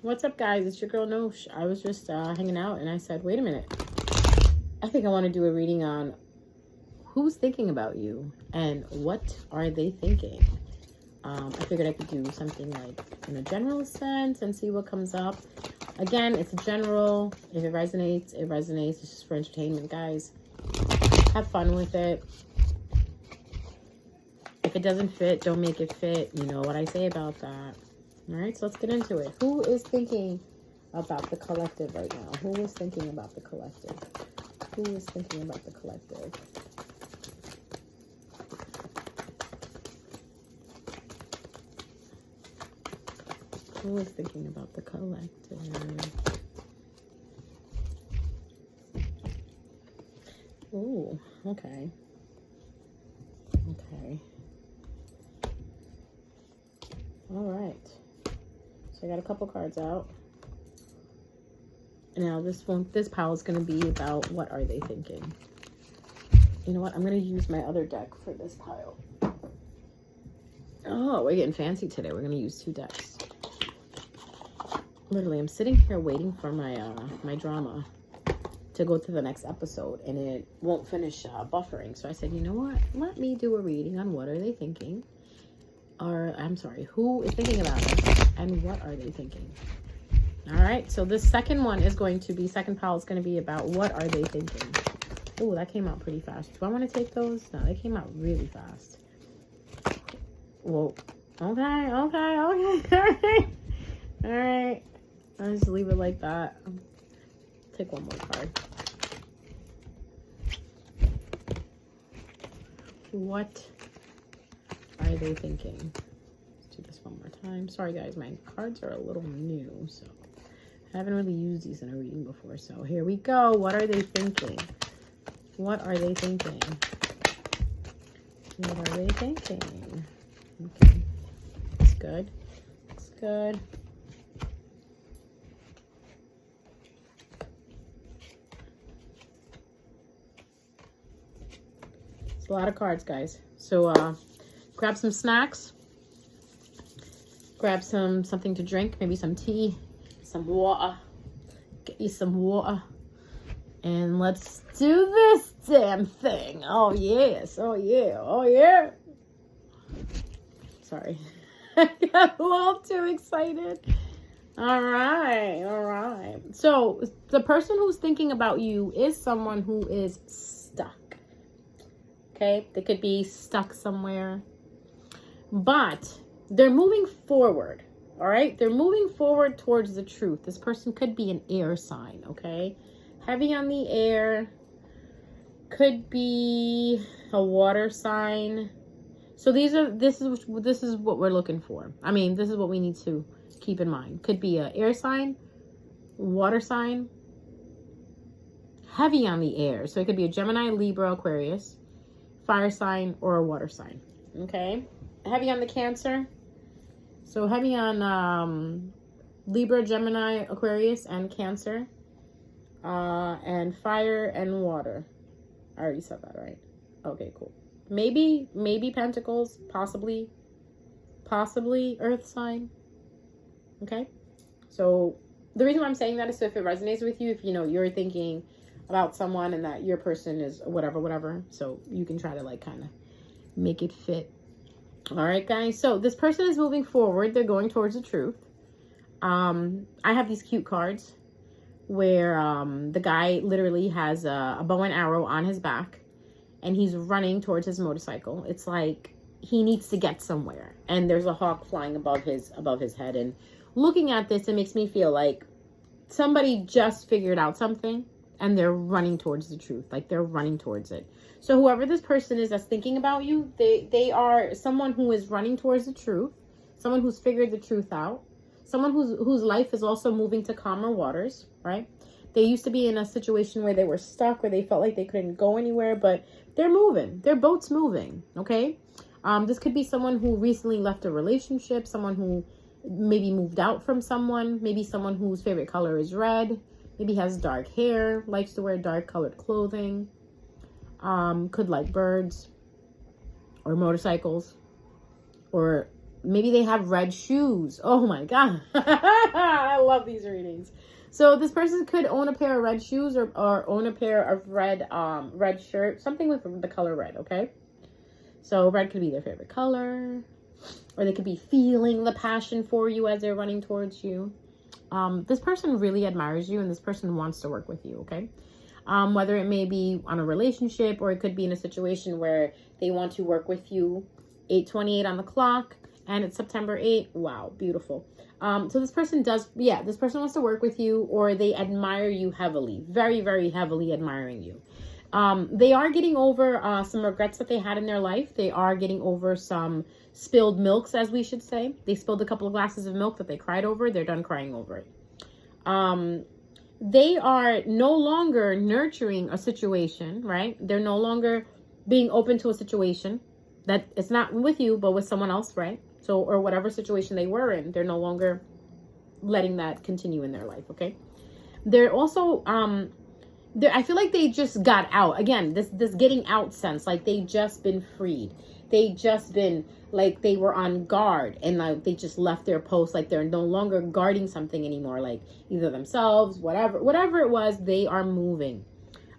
What's up, guys? It's your girl Nosh. I was just hanging out and I said, wait a minute. I think I want to do a reading on who's thinking about you and what are they thinking. I figured I could do something like in a general sense and see what comes up. Again, it's a general. If it resonates, it resonates. It's just for entertainment, guys. Have fun with it. If it doesn't fit, don't make it fit. You know what I say about that. All right, so let's get into it. Who is thinking about the collective right now? Who is thinking about the collective? Who is thinking about the collective? Who is thinking about the collective? Ooh, okay. Okay. All right. So I got a couple cards out. Now this pile is going to be about what are they thinking. You know what? I'm going to use my other deck for this pile. Oh, we're getting fancy today. We're going to use 2 decks. Literally, I'm sitting here waiting for my my drama to go to the next episode, and it won't finish buffering. So I said, you know what? Let me do a reading on what are they thinking. Or, I'm sorry, who is thinking about it and what are they thinking? All right, so this second one is going to be, second pile is going to be about what are they thinking. Oh, that came out pretty fast. Do I want to take those? No, they came out really fast. Whoa. Okay. All right. I'll just leave it like that. Take one more card. What are they thinking? Let's do this one more time. Sorry, guys. My cards are a little new, so I haven't really used these in a reading before. So here we go. What are they thinking? What are they thinking? What are they thinking? Okay. Looks good. Looks good. It's a lot of cards, guys. So grab some snacks. Grab something to drink, maybe some tea, some water. Get you some water. And let's do this damn thing. Oh, yes. Oh, yeah. Oh, yeah. Sorry. I got a little too excited. All right. So the person who's thinking about you is someone who is stuck. Okay? They could be stuck somewhere. But they're moving forward. All right? They're moving forward towards the truth. This person could be an air sign. Okay? Heavy on the air. Could be a water sign. So this is what we're looking for. I mean, this is what we need to keep in mind. Could be an air sign, water sign, heavy on the air. So it could be a Gemini, Libra, Aquarius, fire sign, or a water sign. Okay? Heavy on the Cancer. So heavy on Libra, Gemini, Aquarius, and Cancer. And fire and water. I already said that, right? Okay, cool. Maybe Pentacles, possibly Earth sign. Okay? So the reason why I'm saying that is so if it resonates with you, if you know you're thinking about someone and that your person is whatever, so you can try to like kind of make it fit. All right, guys. So this person is moving forward. They're going towards the truth. I have these cute cards where the guy literally has a bow and arrow on his back and he's running towards his motorcycle. It's like he needs to get somewhere and there's a hawk flying above his head. And looking at this, it makes me feel like somebody just figured out something and they're running towards the truth. Like they're running towards it. So whoever this person is that's thinking about you, they are someone who is running towards the truth, someone who's figured the truth out, someone whose life is also moving to calmer waters, right? They used to be in a situation where they were stuck, where they felt like they couldn't go anywhere, but they're moving. Their boat's moving, okay? This could be someone who recently left a relationship, someone who maybe moved out from someone, maybe someone whose favorite color is red, maybe has dark hair, likes to wear dark colored clothing, could like birds or motorcycles, or maybe they have red shoes. Oh my God. I love these readings. So this person could own a pair of red shoes or own a pair of red shirt, something with the color red, okay? So red could be their favorite color, or they could be feeling the passion for you as they're running towards you. This person really admires you, and this person wants to work with you, okay? Whether it may be on a relationship, or it could be in a situation where they want to work with you. 8:28 on the clock, and it's September 8th. Wow, beautiful. So this person this person wants to work with you, or they admire you heavily, very, very heavily admiring you. They are getting over some regrets that they had in their life. They are getting over some spilled milks, as we should say. They spilled a couple of glasses of milk that they cried over. They're done crying over it. They are no longer nurturing a situation, right? They're no longer being open to a situation that it's not with you, but with someone else, right? So, or whatever situation they were in, they're no longer letting that continue in their life, okay? They're also, I feel like they just got out. Again, this getting out sense, like they just been freed. They just been, like they were on guard, and like they just left their post, like they're no longer guarding something anymore, like either themselves, whatever it was, they are moving.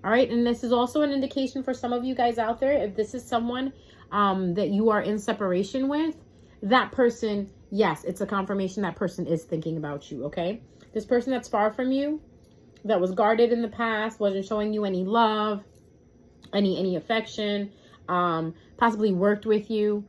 All right, and this is also an indication for some of you guys out there, if this is someone that you are in separation with, that person, yes, it's a confirmation that person is thinking about you, okay? This person that's far from you, that was guarded in the past, wasn't showing you any love, any affection, possibly worked with you.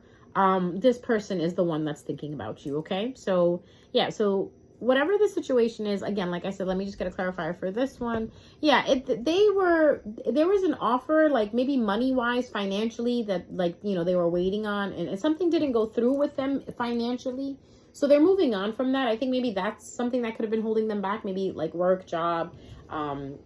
This person is the one that's thinking about you, okay? So, yeah, so whatever the situation is, again, like I said, let me just get a clarifier for this one. Yeah, there was an offer, like maybe money-wise, financially, that like, you know, they were waiting on, and something didn't go through with them financially. So they're moving on from that. I think maybe that's something that could have been holding them back, maybe like work, job.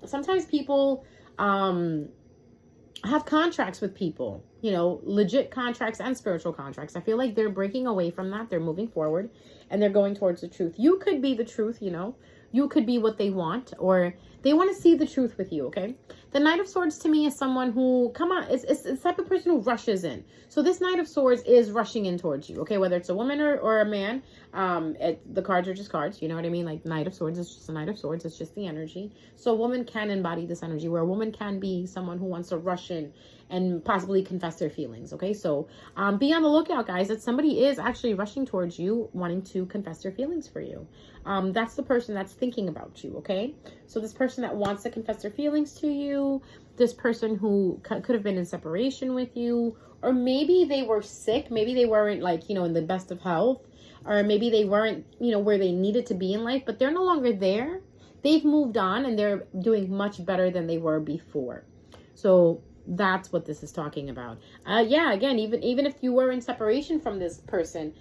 Sometimes people have contracts with people, you know, legit contracts and spiritual contracts. I feel like they're breaking away from that. They're moving forward, and they're going towards the truth. You could be the truth, you know. You could be what they want, or they want to see the truth with you, okay? The Knight of Swords to me is someone who, it's the type of person who rushes in. So this Knight of Swords is rushing in towards you, okay? Whether it's a woman or a man, the cards are just cards, you know what I mean? Like Knight of Swords is just a Knight of Swords. It's just the energy. So a woman can embody this energy, where a woman can be someone who wants to rush in and possibly confess their feelings, okay? So be on the lookout, guys, that somebody is actually rushing towards you, wanting to confess their feelings for you. That's the person that's thinking about you, okay? So this person that wants to confess their feelings to you, this person who could have been in separation with you, or maybe they were sick, maybe they weren't, like, you know, in the best of health, or maybe they weren't, you know, where they needed to be in life, but they're no longer there. They've moved on, and they're doing much better than they were before. So that's what this is talking about. Yeah, again, even if you were in separation from this person,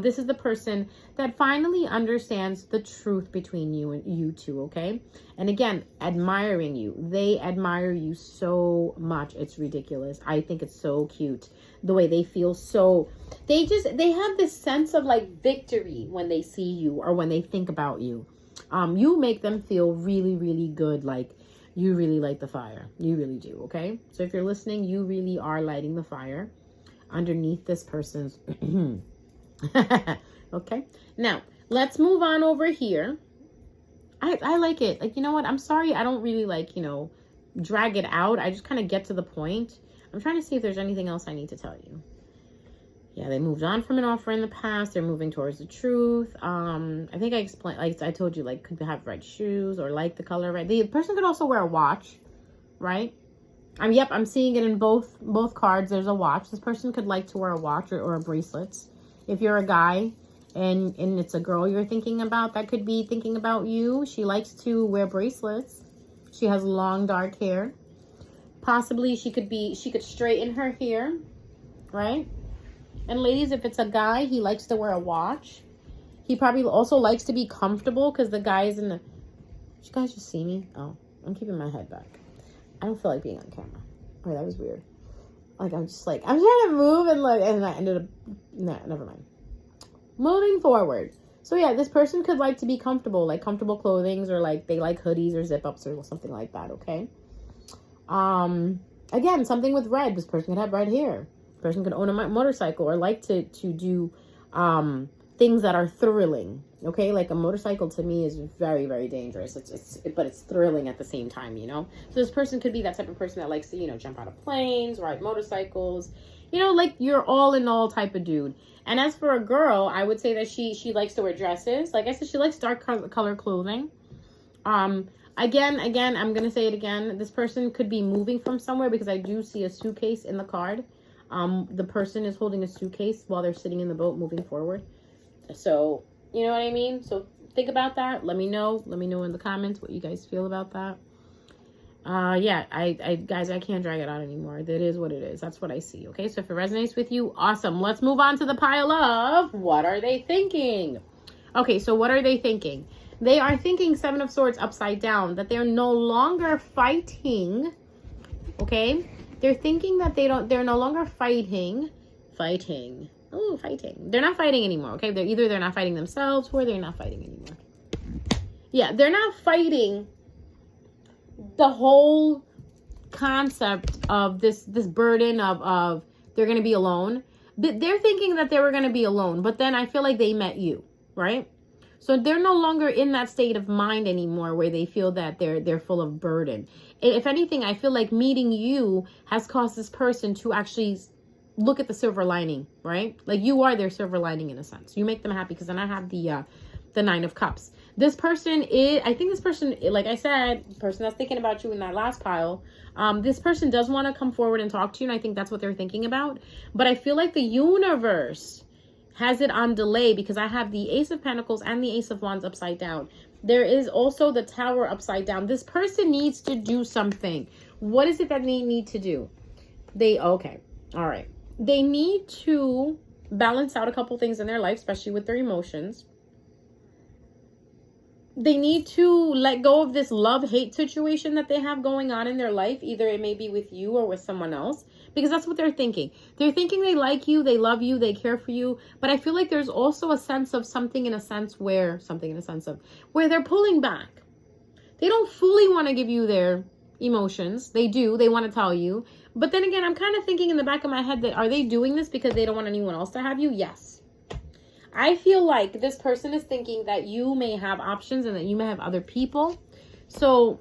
this is the person that finally understands the truth between you two, okay? And again, admiring you. They admire you so much. It's ridiculous. I think it's so cute the way they feel. So they have this sense of like victory when they see you or when they think about you. You make them feel really, really good, like you really light the fire. You really do, okay? So if you're listening, you really are lighting the fire underneath this person's... Okay? Now, let's move on over here. I like it. Like, you know what? I'm sorry I don't really, like, you know, drag it out. I just kind of get to the point. I'm trying to see if there's anything else I need to tell you. Yeah, they moved on from an offer in the past. They're moving towards the truth. I think I explained, like I told you, like, could have red shoes or like the color red. The person could also wear a watch, right? Yep, I'm seeing it in both cards. There's a watch. This person could like to wear a watch or a bracelets. If you're a guy and it's a girl you're thinking about that could be thinking about you, she likes to wear bracelets. She has long, dark hair. Possibly she could straighten her hair, right? And ladies, if it's a guy, he likes to wear a watch. He probably also likes to be comfortable because the guy is in the... Did you guys just see me? Oh, I'm keeping my head back. I don't feel like being on camera. Oh, that was weird. Like, I'm trying to move and like, and I ended up... Nah, never mind. Moving forward. So yeah, this person could like to be comfortable, like comfortable clothing, or like they like hoodies or zip-ups or something like that, okay? Again, something with red. This person could have red hair. Person could own a motorcycle or like to do things that are thrilling. Okay, like a motorcycle to me is very, very dangerous. But it's thrilling at the same time, you know. So this person could be that type of person that likes to, you know, jump out of planes, ride motorcycles, you know, like you're all in all type of dude. And as for a girl, I would say that she likes to wear dresses. Like I said, she likes dark color clothing. Again, I'm gonna say it again. This person could be moving from somewhere because I do see a suitcase in the card. The person is holding a suitcase while they're sitting in the boat moving forward. So, you know what I mean? So think about that. Let me know. Let me know in the comments what you guys feel about that. Yeah, guys, I can't drag it out anymore. That is what it is. That's what I see. Okay, so if it resonates with you, awesome. Let's move on to the pile of what are they thinking? Okay, so what are they thinking? They are thinking Seven of Swords upside down, that they're no longer fighting. Okay, they're thinking that they're no longer fighting. Oh, fighting. They're not fighting anymore. Okay, they're not fighting themselves or they're not fighting anymore. Yeah, they're not fighting the whole concept of this burden of they're going to be alone. They're thinking that they were going to be alone, but then I feel like they met you, right? So they're no longer in that state of mind anymore where they feel that they're full of burden. If anything, I feel like meeting you has caused this person to actually look at the silver lining, right? Like you are their silver lining in a sense. You make them happy because then I have the Nine of Cups. This person is, I think this person, like I said, person that's thinking about you in that last pile, this person does want to come forward and talk to you, and I think that's what they're thinking about. But I feel like the universe has it on delay because I have the Ace of Pentacles and the Ace of Wands upside down. There is also the Tower upside down. This person needs to do something. What is it that they need to do? Okay, all right. They need to balance out a couple things in their life, especially with their emotions. They need to let go of this love-hate situation that they have going on in their life. Either it may be with you or with someone else, because that's what they're thinking. They're thinking they like you, they love you, they care for you. But I feel like there's also a sense of where they're pulling back. They don't fully want to give you their emotions. They do. They want to tell you. But then again, I'm kind of thinking in the back of my head that are they doing this because they don't want anyone else to have you? Yes. I feel like this person is thinking that you may have options and that you may have other people. So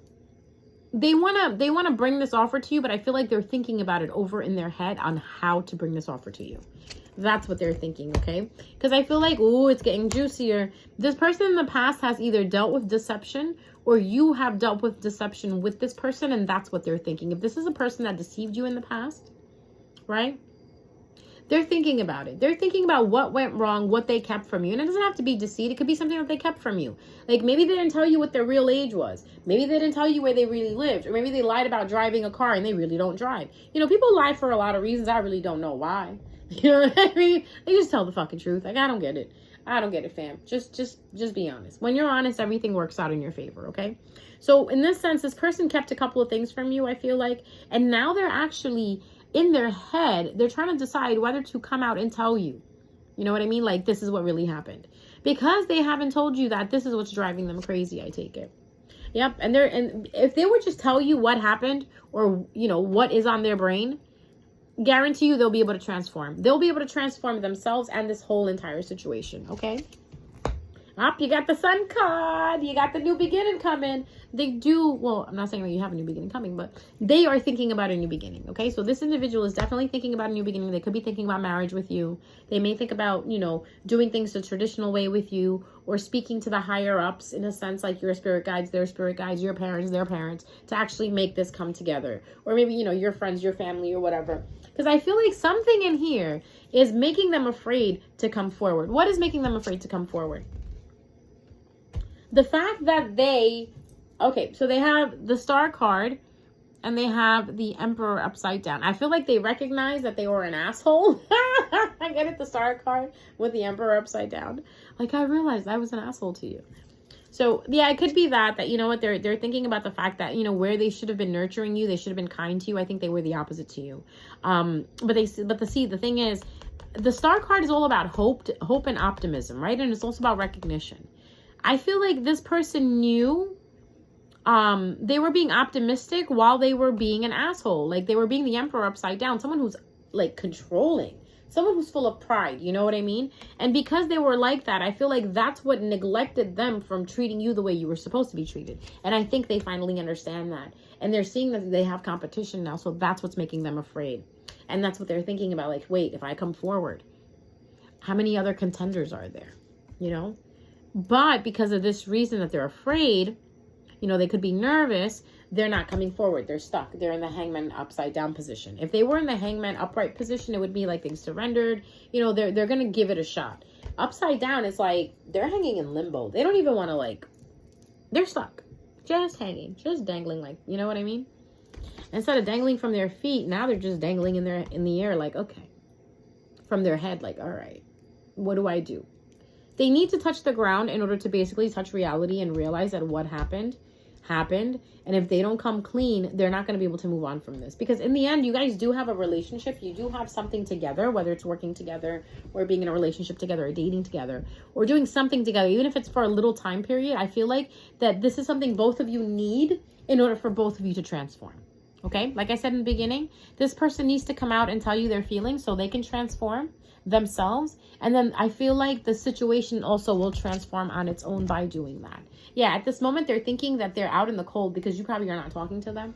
they want to bring this offer to you, but I feel like they're thinking about it over in their head on how to bring this offer to you. That's what they're thinking, okay? Because I feel like, ooh, it's getting juicier. This person in the past has either dealt with deception or you have dealt with deception with this person, and that's what they're thinking. If this is a person that deceived you in the past, right? They're thinking about it. They're thinking about what went wrong, what they kept from you. And it doesn't have to be deceit. It could be something that they kept from you. Like maybe they didn't tell you what their real age was. Maybe they didn't tell you where they really lived. Or maybe they lied about driving a car and they really don't drive. You know, people lie for a lot of reasons. I really don't know why. You know what I mean? They just tell the fucking truth. Like, I don't get it. I don't get it, fam. Just be honest. When you're honest, everything works out in your favor, okay? So in this sense, this person kept a couple of things from you, I feel like. And now they're actually... in their head, they're trying to decide whether to come out and tell you. You know what I mean? Like, this is what really happened. Because they haven't told you that, this is what's driving them crazy, I take it. Yep. And if they would just tell you what happened or, you know, what is on their brain, guarantee you they'll be able to transform. They'll be able to transform themselves and this whole entire situation, okay? Up, you got the Sun card. You got the new beginning coming. They do, well, I'm not saying that you have a new beginning coming, but they are thinking about a new beginning, okay? So this individual is definitely thinking about a new beginning. They could be thinking about marriage with you. They may think about, you know, doing things the traditional way with you or speaking to the higher ups in a sense, like your spirit guides, their spirit guides, your parents, their parents, to actually make this come together. Or maybe, you know, your friends, your family or whatever. Because I feel like something in here is making them afraid to come forward. What is making them afraid to come forward? The fact that okay, so they have the Star card and they have the Emperor upside down. I feel like they recognize that they were an asshole. I get it, the Star card with the Emperor upside down. Like, I realized I was an asshole to you. So, yeah, it could be that, you know what, they're thinking about the fact that, you know, where they should have been nurturing you, they should have been kind to you. I think they were the opposite to you. The thing is, the Star card is all about hope and optimism, right? And it's also about recognition. I feel like this person knew they were being optimistic while they were being an asshole. Like, they were being the Emperor upside down. Someone who's, like, controlling. someone who's full of pride, you know what I mean? And because they were like that, I feel like that's what neglected them from treating you the way you were supposed to be treated. And I think they finally understand that. And they're seeing that they have competition now, so that's what's making them afraid. And that's what they're thinking about, like, wait, if I come forward, how many other contenders are there, you know? But because of this reason that they're afraid, you know, they could be nervous, they're not coming forward. They're stuck. They're in the hangman upside down position. If they were in the hangman upright position, it would be like they surrendered. You know, they're going to give it a shot. Upside down, it's like they're hanging in limbo. They don't even want to, like, they're stuck. Just hanging. Just dangling, like, you know what I mean? Instead of dangling from their feet, now they're just dangling in the air, like, okay. From their head, like, all right, what do I do? They need to touch the ground in order to basically touch reality and realize that what happened. And if they don't come clean, they're not going to be able to move on from this. Because in the end, you guys do have a relationship. You do have something together, whether it's working together or being in a relationship together or dating together or doing something together, even if it's for a little time period. I feel like that this is something both of you need in order for both of you to transform. Okay? Like I said in the beginning, this person needs to come out and tell you their feelings so they can transform themselves. And then I feel like the situation also will transform on its own by doing that. Yeah, at this moment, they're thinking that they're out in the cold because you probably are not talking to them.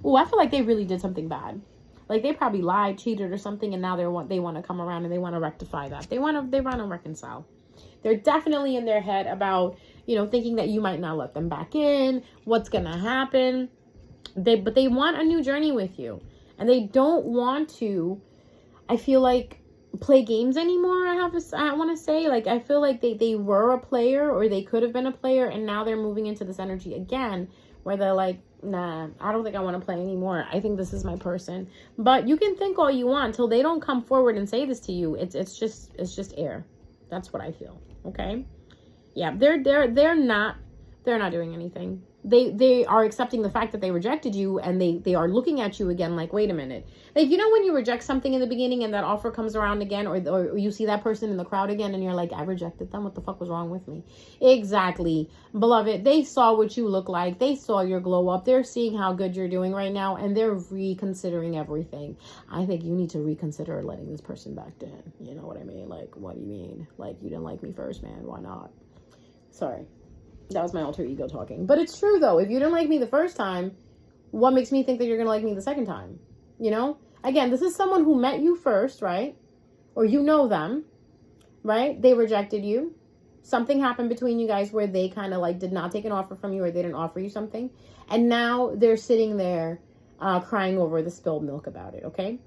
Oh, I feel like they really did something bad. Like they probably lied, cheated or something, and now they want to come around and they want to rectify that. They want to reconcile. They're definitely in their head about, you know, thinking that you might not let them back in, what's going to happen. But they want a new journey with you. And they don't want to, I feel like, play games anymore. I want to say, like, I feel like they were a player or they could have been a player, and now they're moving into this energy again where they're like, nah, I don't think I want to play anymore. I think this is my person. But you can think all you want till they don't come forward and say this to you. It's just air. That's what I feel. Okay? Yeah, they're not doing anything. They are accepting the fact that they rejected you, and they are looking at you again like, wait a minute. Like, you know when you reject something in the beginning and that offer comes around again, or you see that person in the crowd again and you're like, I rejected them. What the fuck was wrong with me? Exactly. Beloved, they saw what you look like. They saw your glow up. They're seeing how good you're doing right now, and they're reconsidering everything. I think you need to reconsider letting this person back in. You know what I mean? Like, what do you mean? Like, you didn't like me first, man. Why not? Sorry. That was my alter ego talking. But it's true, though. If you didn't like me the first time, what makes me think that you're going to like me the second time? You know? Again, this is someone who met you first, right? Or you know them, right? They rejected you. Something happened between you guys where they kind of like did not take an offer from you, or they didn't offer you something. And now they're sitting there crying over the spilled milk about it, okay?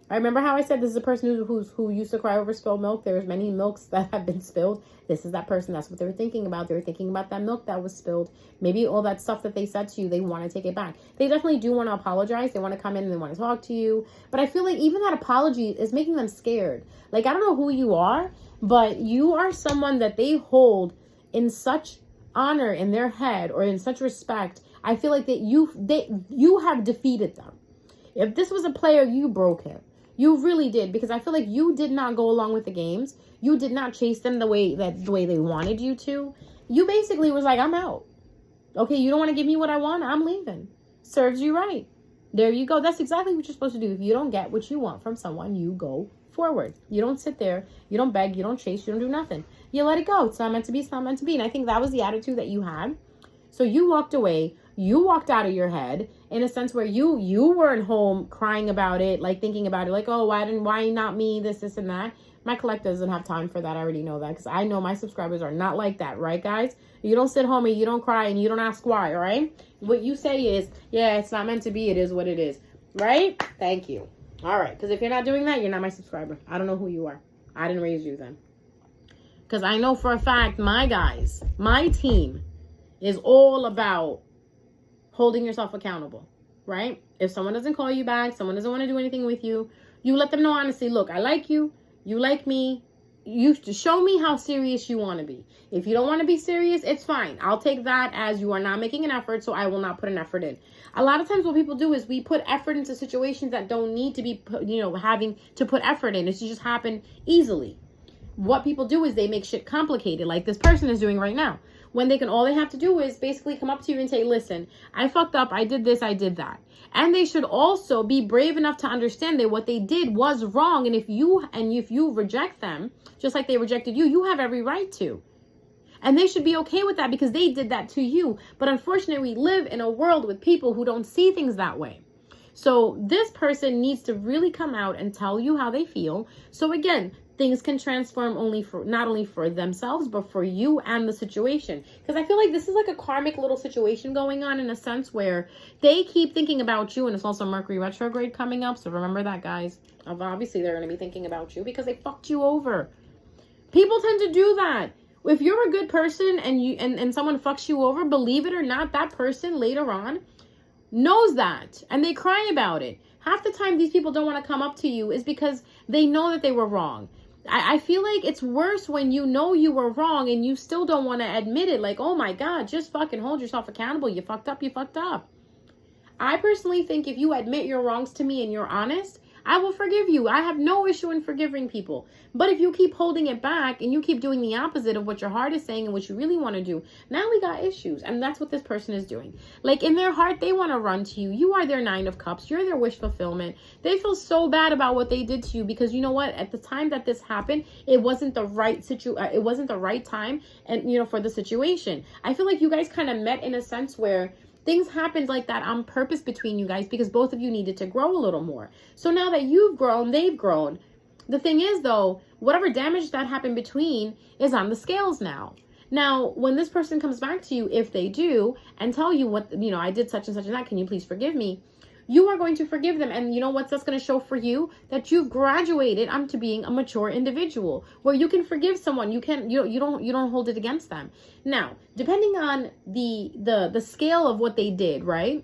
I remember how I said this is a person who used to cry over spilled milk. There's many milks that have been spilled. This is that person. That's what they were thinking about. They were thinking about that milk that was spilled. Maybe all that stuff that they said to you, they want to take it back. They definitely do want to apologize. They want to come in and they want to talk to you. But I feel like even that apology is making them scared. Like, I don't know who you are, but you are someone that they hold in such honor in their head or in such respect. I feel like that you have defeated them. If this was a player, you broke him. You really did, because I feel like you did not go along with the games. You did not chase them the way they wanted you to. You basically was like, I'm out. Okay, you don't want to give me what I want? I'm leaving. Serves you right. There you go. That's exactly what you're supposed to do. If you don't get what you want from someone, you go forward. You don't sit there. You don't beg. You don't chase. You don't do nothing. You let it go. It's not meant to be. It's not meant to be. And I think that was the attitude that you had. So you walked away. You walked out of your head in a sense where you weren't home crying about it, like thinking about it, like, oh, why not me, this and that. My collector doesn't have time for that. I already know that, because I know my subscribers are not like that, right, guys? You don't sit home and you don't cry and you don't ask why, all right? What you say is, yeah, it's not meant to be. It is what it is, right? Thank you. All right, because if you're not doing that, you're not my subscriber. I don't know who you are. I didn't raise you then. Because I know for a fact, my guys, my team is all about holding yourself accountable, right? If someone doesn't call you back, someone doesn't want to do anything with you, you let them know honestly, look, I like you, you like me, you show me how serious you want to be. If you don't want to be serious, it's fine. I'll take that as you are not making an effort, so I will not put an effort in. A lot of times what people do is we put effort into situations that don't need to be, having to put effort in. It should just happen easily. What people do is they make shit complicated, like this person is doing right now. when all they have to do is basically come up to you and say, listen, I fucked up, I did this, I did that. And they should also be brave enough to understand that what they did was wrong. And if you reject them, just like they rejected you, you have every right to. And they should be okay with that because they did that to you. But unfortunately, we live in a world with people who don't see things that way. So this person needs to really come out and tell you how they feel. So again, things can transform not only for themselves, but for you and the situation. Because I feel like this is like a karmic little situation going on in a sense where they keep thinking about you. And it's also Mercury retrograde coming up. So remember that, guys. Obviously, they're going to be thinking about you because they fucked you over. People tend to do that. If you're a good person and someone fucks you over, believe it or not, that person later on knows that and they cry about it. Half the time these people don't want to come up to you is because they know that they were wrong. I feel like it's worse when you know you were wrong and you still don't want to admit it. Like, oh my God, just fucking hold yourself accountable. You fucked up, you fucked up. I personally think if you admit your wrongs to me and you're honest, I will forgive you. I have no issue in forgiving people. But if you keep holding it back and you keep doing the opposite of what your heart is saying and what you really want to do, now we got issues. And that's what this person is doing. Like in their heart, they want to run to you. You are their 9 of Cups. You're their wish fulfillment. They feel so bad about what they did to you because you know what? At the time that this happened, it wasn't the right it wasn't the right time and for the situation. I feel like you guys kind of met in a sense where things happened like that on purpose between you guys because both of you needed to grow a little more. So now that you've grown, they've grown. The thing is, though, whatever damage that happened between is on the scales now. Now, when this person comes back to you, if they do, and tell you what, I did such and such and that, can you please forgive me? You are going to forgive them. And you know what that's going to show for you? That you've graduated onto being a mature individual where you can forgive someone. You don't hold it against them. Now, depending on the scale of what they did, right?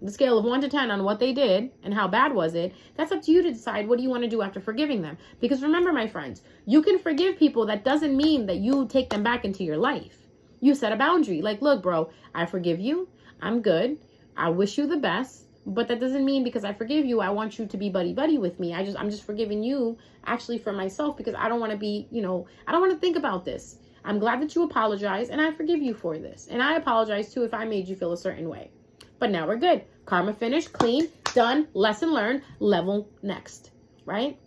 The scale of 1 to 10 on what they did and how bad was it, that's up to you to decide what do you want to do after forgiving them. Because remember, my friends, you can forgive people. That doesn't mean that you take them back into your life. You set a boundary. Like, look, bro, I forgive you. I'm good. I wish you the best. But that doesn't mean because I forgive you, I want you to be buddy-buddy with me. I'm just forgiving you actually for myself because I don't want to be, I don't want to think about this. I'm glad that you apologize and I forgive you for this. And I apologize too if I made you feel a certain way. But now we're good. Karma finished, clean, done, lesson learned, level next, right?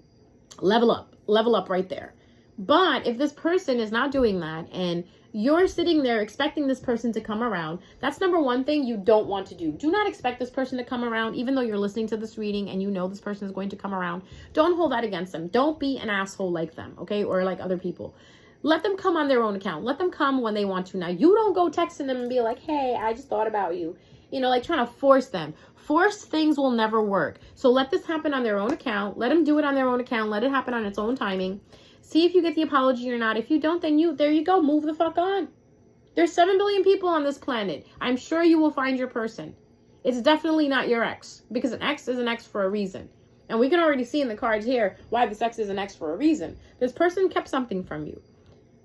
Level up right there. But if this person is not doing that and you're sitting there expecting this person to come around, that's number one thing you don't want to do. Do not expect this person to come around, even though you're listening to this reading and you know this person is going to come around. Don't hold that against them. Don't be an asshole like them, okay? Or like other people. Let them come on their own account. Let them come when they want to. Now, you don't go texting them and be like, hey, I just thought about you. Like trying to force them. Forced things will never work. So let this happen on their own account. Let them do it on their own account. Let it happen on its own timing. See if you get the apology or not. If you don't, then there you go. Move the fuck on. There's 7 billion people on this planet. I'm sure you will find your person. It's definitely not your ex. Because an ex is an ex for a reason. And we can already see in the cards here why this ex is an ex for a reason. This person kept something from you.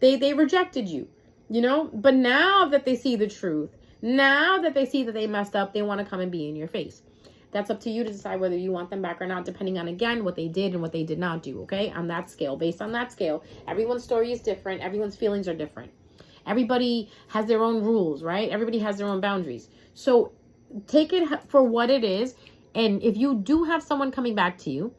They rejected you. But now that they see the truth, now that they see that they messed up, they want to come and be in your face. That's up to you to decide whether you want them back or not, depending on, again, what they did and what they did not do, okay? On that scale, based on that scale, everyone's story is different. Everyone's feelings are different. Everybody has their own rules, right? Everybody has their own boundaries. So take it for what it is. And if you do have someone coming back to you,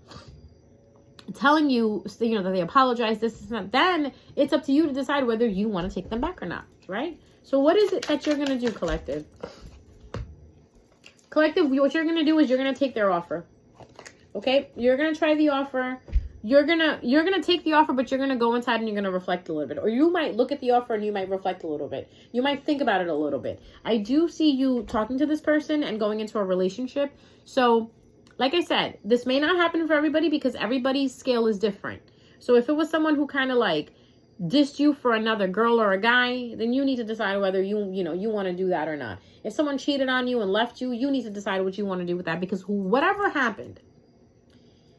telling you, that they apologize, this is not, then it's up to you to decide whether you want to take them back or not, right? So what is it that you're going to do, collective? Collective, what you're going to do is you're going to take their offer. Okay? You're going to try the offer. You're going to take the offer, but you're going to go inside and you're going to reflect a little bit. Or you might look at the offer and you might reflect a little bit. You might think about it a little bit. I do see you talking to this person and going into a relationship. So, like I said, this may not happen for everybody because everybody's scale is different. So if it was someone who kind of like dissed you for another girl or a guy, then you need to decide whether you want to do that or not. If someone cheated on you and left you, you need to decide what you want to do with that, because whatever happened,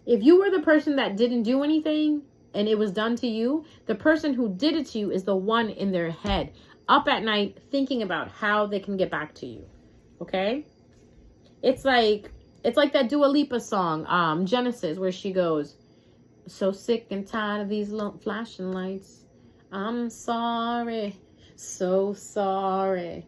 if you were the person that didn't do anything and it was done to you, the person who did it to you is the one in their head, up at night thinking about how they can get back to you. Okay? It's like that Dua Lipa song, Genesis, where she goes, so sick and tired of these flashing lights. I'm sorry. So sorry.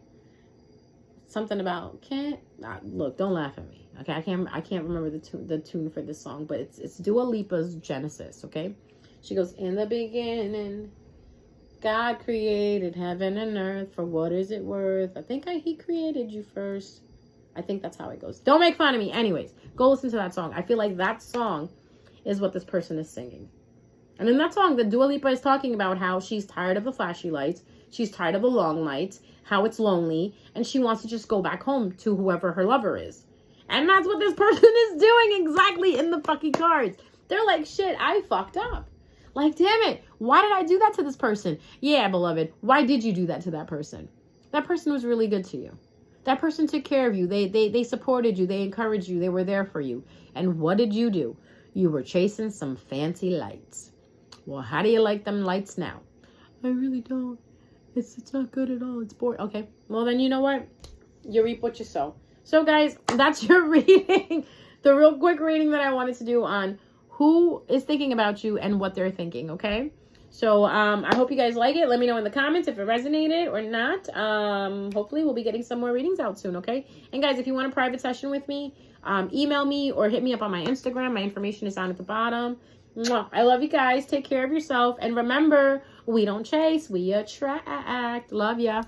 Something about can't look. Don't laugh at me. Okay, I can't remember the tune for this song, but it's Dua Lipa's Genesis. Okay, she goes, in the beginning, God created heaven and earth. For what is it worth? I think He created you first. I think that's how it goes. Don't make fun of me. Anyways, go listen to that song. I feel like that song is what this person is singing. And in that song, the Dua Lipa is talking about how she's tired of the flashy lights. She's tired of the long nights, how it's lonely, and she wants to just go back home to whoever her lover is. And that's what this person is doing exactly in the fucking cards. They're like, shit, I fucked up. Like, damn it, why did I do that to this person? Yeah, beloved, why did you do that to that person? That person was really good to you. That person took care of you. They supported you. They encouraged you. They were there for you. And what did you do? You were chasing some fancy lights. Well, how do you like them lights now? I really don't. It's not good at all. It's boring. Okay. Well, then you know what? You reap what you sow. So, guys, that's your reading. The real quick reading that I wanted to do on who is thinking about you and what they're thinking, okay? So, I hope you guys like it. Let me know in the comments if it resonated or not. Hopefully, we'll be getting some more readings out soon, okay? And, guys, if you want a private session with me, email me or hit me up on my Instagram. My information is down at the bottom. Mwah. I love you guys. Take care of yourself. And remember, we don't chase, we attract. Love ya.